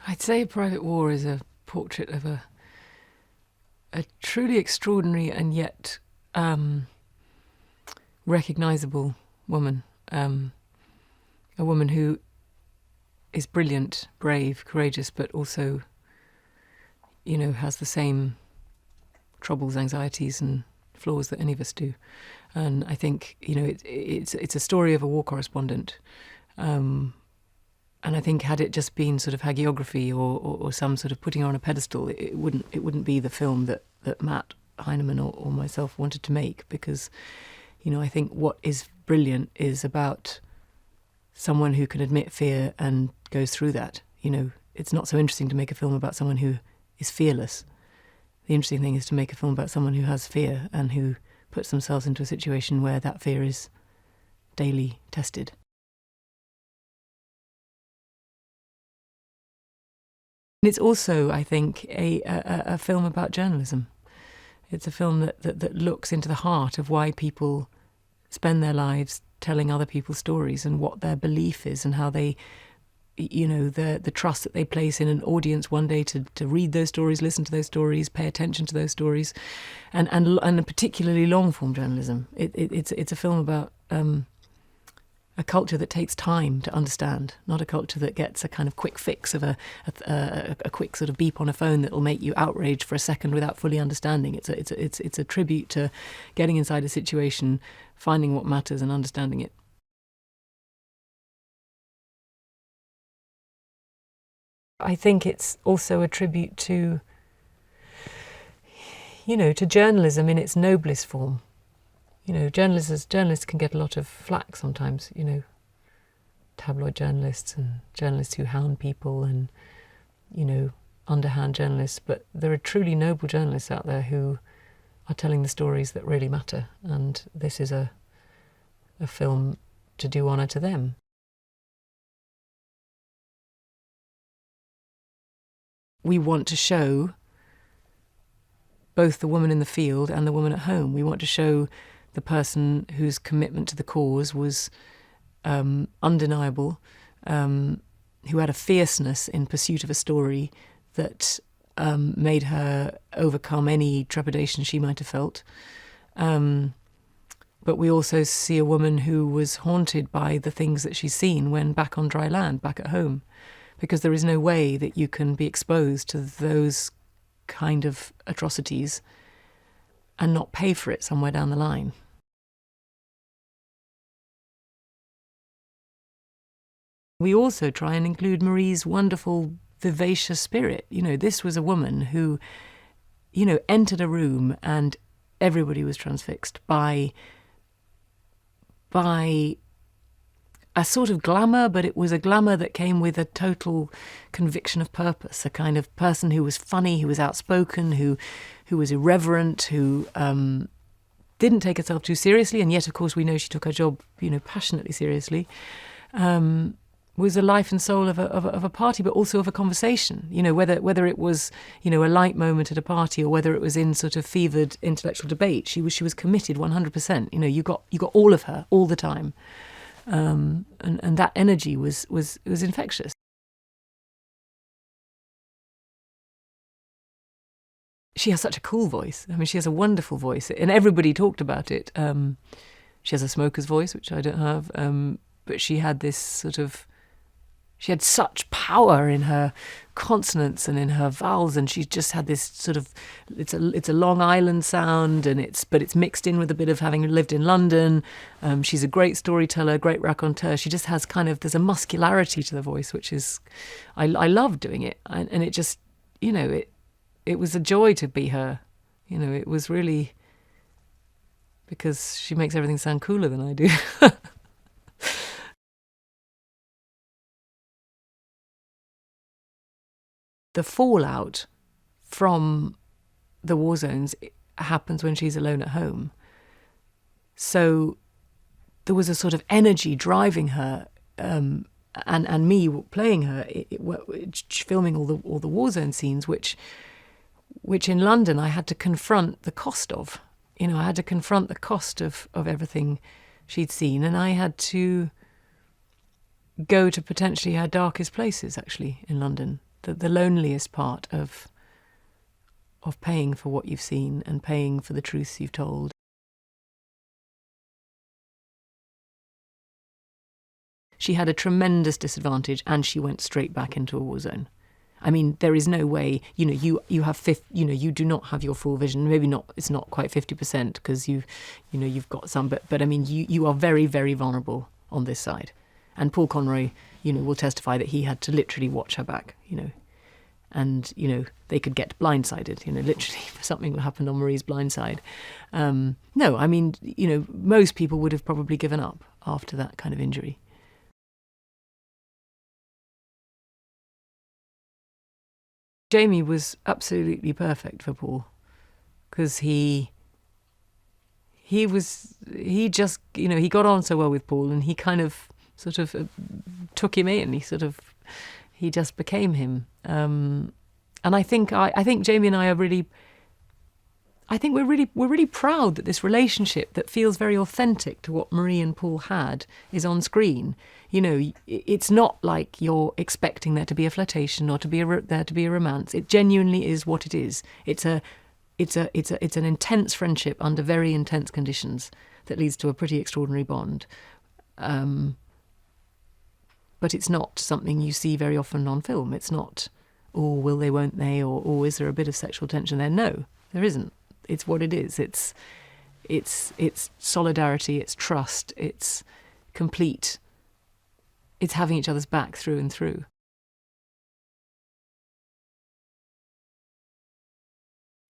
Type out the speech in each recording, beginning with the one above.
I'd say Private War is a portrait of a truly extraordinary and yet recognisable woman. A woman who is brilliant, brave, courageous, but also, has the same troubles, anxieties and flaws that any of us do. And I think, it's a story of a war correspondent. And I think had it just been sort of hagiography or some sort of putting her on a pedestal, it wouldn't be the film that Matt Heineman or myself wanted to make, because, I think what is brilliant is about someone who can admit fear and goes through that. It's not so interesting to make a film about someone who is fearless. The interesting thing is to make a film about someone who has fear and who puts themselves into a situation where that fear is daily tested. It's also, I think, a film about journalism. It's a film that looks into the heart of why people spend their lives telling other people's stories and what their belief is and how they, the trust that they place in an audience one day to read those stories, listen to those stories, pay attention to those stories, and particularly long-form journalism. It's a film about a culture that takes time to understand, not a culture that gets a kind of quick fix of a quick sort of beep on a phone that will make you outraged for a second without fully understanding. It's a tribute to getting inside a situation, finding what matters and understanding it. I think it's also a tribute to, to journalism in its noblest form. Journalists can get a lot of flack sometimes, tabloid journalists and journalists who hound people and, underhand journalists. But there are truly noble journalists out there who are telling the stories that really matter. And this is a film to do honour to them. We want to show both the woman in the field and the woman at home. We want to show the person whose commitment to the cause was undeniable, who had a fierceness in pursuit of a story that made her overcome any trepidation she might have felt. But we also see a woman who was haunted by the things that she's seen when back on dry land, back at home, because there is no way that you can be exposed to those kind of atrocities and not pay for it somewhere down the line. We also try and include Marie's wonderful, vivacious spirit. This was a woman who, entered a room and everybody was transfixed by a sort of glamour, but it was a glamour that came with a total conviction of purpose, a kind of person who was funny, who was outspoken, who was irreverent, who didn't take herself too seriously, and yet, of course, we know she took her job, passionately seriously. Was the life and soul of a party, but also of a conversation. Whether it was a light moment at a party or whether it was in sort of fevered intellectual debate, she was committed 100%. You got all of her all the time, and that energy was infectious. She has such a cool voice. I mean, she has a wonderful voice, and everybody talked about it. She has a smoker's voice, which I don't have, but she had this sort of. She had such power in her consonants and in her vowels, and she just had this sort of it's a Long Island sound, but it's mixed in with a bit of having lived in London. She's a great storyteller, great raconteur. She just has there's a muscularity to the voice, which is I love doing it, and it just it was a joy to be her. It was really because she makes everything sound cooler than I do. The fallout from the war zones happens when she's alone at home. So there was a sort of energy driving her, and me playing her, filming all the war zone scenes, which in London I had to confront the cost of. I had to confront the cost of everything she'd seen, and I had to go to potentially her darkest places, actually, in London, the loneliest part of paying for what you've seen and paying for the truths you've told. She had a tremendous disadvantage, and she went straight back into a war zone. I mean, there is no way, you have you do not have your full vision. Maybe not, it's not quite 50% because you've got some, but I mean, you are very, very vulnerable on this side. And Paul Conroy, will testify that he had to literally watch her back, and, they could get blindsided, literally if something happened on Marie's blind side. No, I mean, most people would have probably given up after that kind of injury. Jamie was absolutely perfect for Paul because he got on so well with Paul, and he kind of sort of took him in. He just became him. And I think Jamie and I are really, we're really proud that this relationship that feels very authentic to what Marie and Paul had is on screen. It's not like you're expecting there to be a flirtation or there to be a romance. It genuinely is what it is. It's an intense friendship under very intense conditions that leads to a pretty extraordinary bond. But it's not something you see very often on film. It's not, oh, will they, won't they, or is there a bit of sexual tension there? No, there isn't. It's what it is. It's solidarity. It's trust. It's complete. It's having each other's back through and through.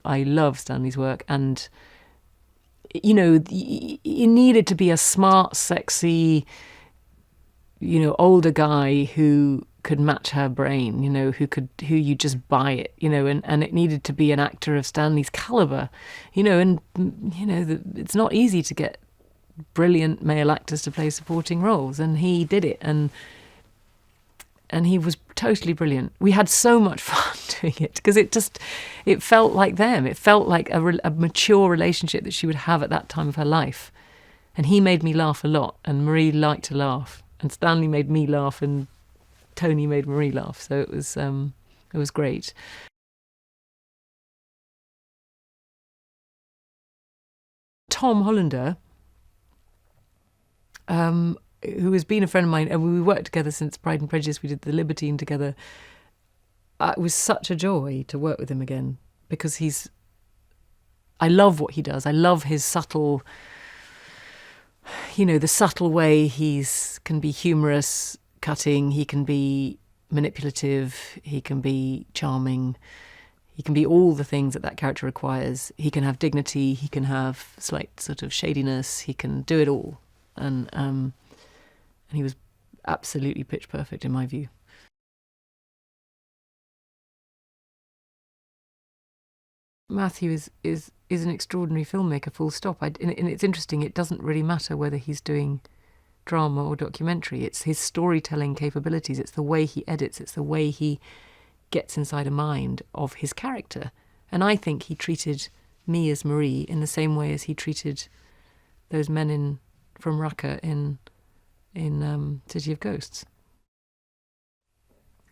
I love Stanley's work, and he needed to be a smart, sexy, older guy who could match her brain, who you just buy it, and it needed to be an actor of Stanley's caliber, it's not easy to get brilliant male actors to play supporting roles, and he did it, and he was totally brilliant. We had so much fun doing it because it felt like them. It felt like a mature relationship that she would have at that time of her life, and he made me laugh a lot, and Marie liked to laugh, and Stanley made me laugh, and Tony made Marie laugh. So it was great. Tom Hollander, who has been a friend of mine, and we worked together since Pride and Prejudice. We did The Libertine together. It was such a joy to work with him again because I love what he does. I love his subtle, the subtle way can be humorous, cutting, he can be manipulative, he can be charming, he can be all the things that character requires. He can have dignity, he can have slight sort of shadiness, he can do it all. And he was absolutely pitch perfect in my view. Matthew is an extraordinary filmmaker, full stop. And it's interesting, it doesn't really matter whether he's doing drama or documentary. It's his storytelling capabilities, it's the way he edits, it's the way he gets inside a mind of his character. And I think he treated me as Marie in the same way as he treated those men from Raqqa in City of Ghosts.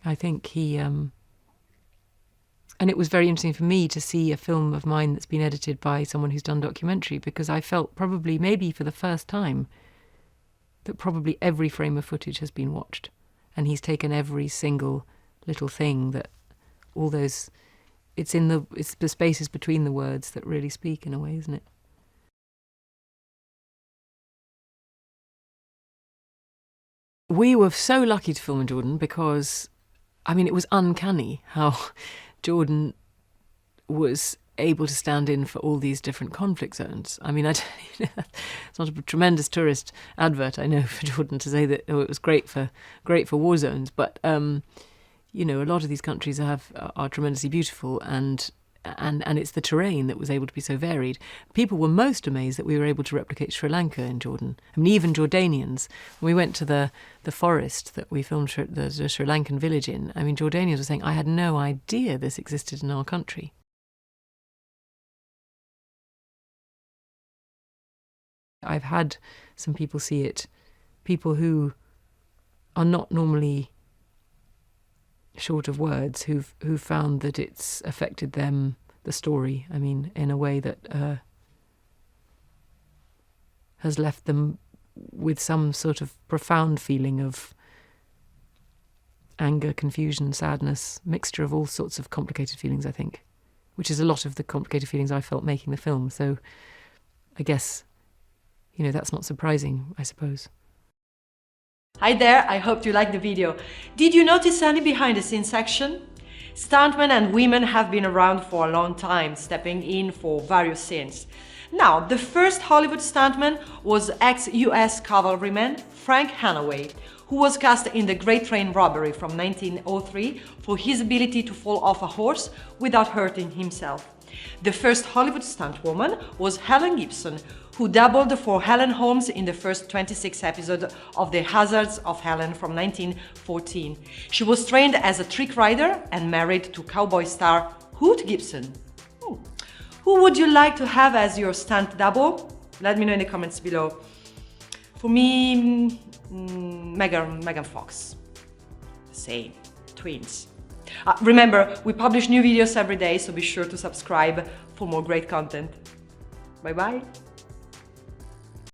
I think he... and it was very interesting for me to see a film of mine that's been edited by someone who's done documentary, because I felt probably, maybe for the first time, that probably every frame of footage has been watched. And he's taken every single little thing that all those... It's the spaces between the words that really speak in a way, isn't it? We were so lucky to film in Jordan because, it was uncanny how Jordan was able to stand in for all these different conflict zones. It's not a tremendous tourist advert, I know, for Jordan to say that it was great for war zones, but a lot of these countries are tremendously beautiful, and it's the terrain that was able to be so varied. People were most amazed that we were able to replicate Sri Lanka in Jordan. Even Jordanians, when we went to the forest that we filmed the Sri Lankan village in, Jordanians were saying, I had no idea this existed in our country. I've had some people see it, people who are not normally short of words, who found that it's affected them, the story, I mean, in a way that has left them with some sort of profound feeling of anger, confusion, sadness, mixture of all sorts of complicated feelings, I think, which is a lot of the complicated feelings I felt making the film. So I guess, that's not surprising, I suppose. Hi there, I hope you liked the video. Did you notice any behind the scenes section? Stuntmen and women have been around for a long time, stepping in for various scenes. Now, the first Hollywood stuntman was ex-US cavalryman Frank Hanaway, who was cast in The Great Train Robbery from 1903 for his ability to fall off a horse without hurting himself. The first Hollywood stuntwoman was Helen Gibson, who doubled for Helen Holmes in the first 26 episode of The Hazards of Helen from 1914. She was trained as a trick rider and married to cowboy star Hoot Gibson. Who would you like to have as your stunt double? Let me know in the comments below. For me, Megan Fox. Same, twins. Remember, we publish new videos every day, so be sure to subscribe for more great content. Bye bye.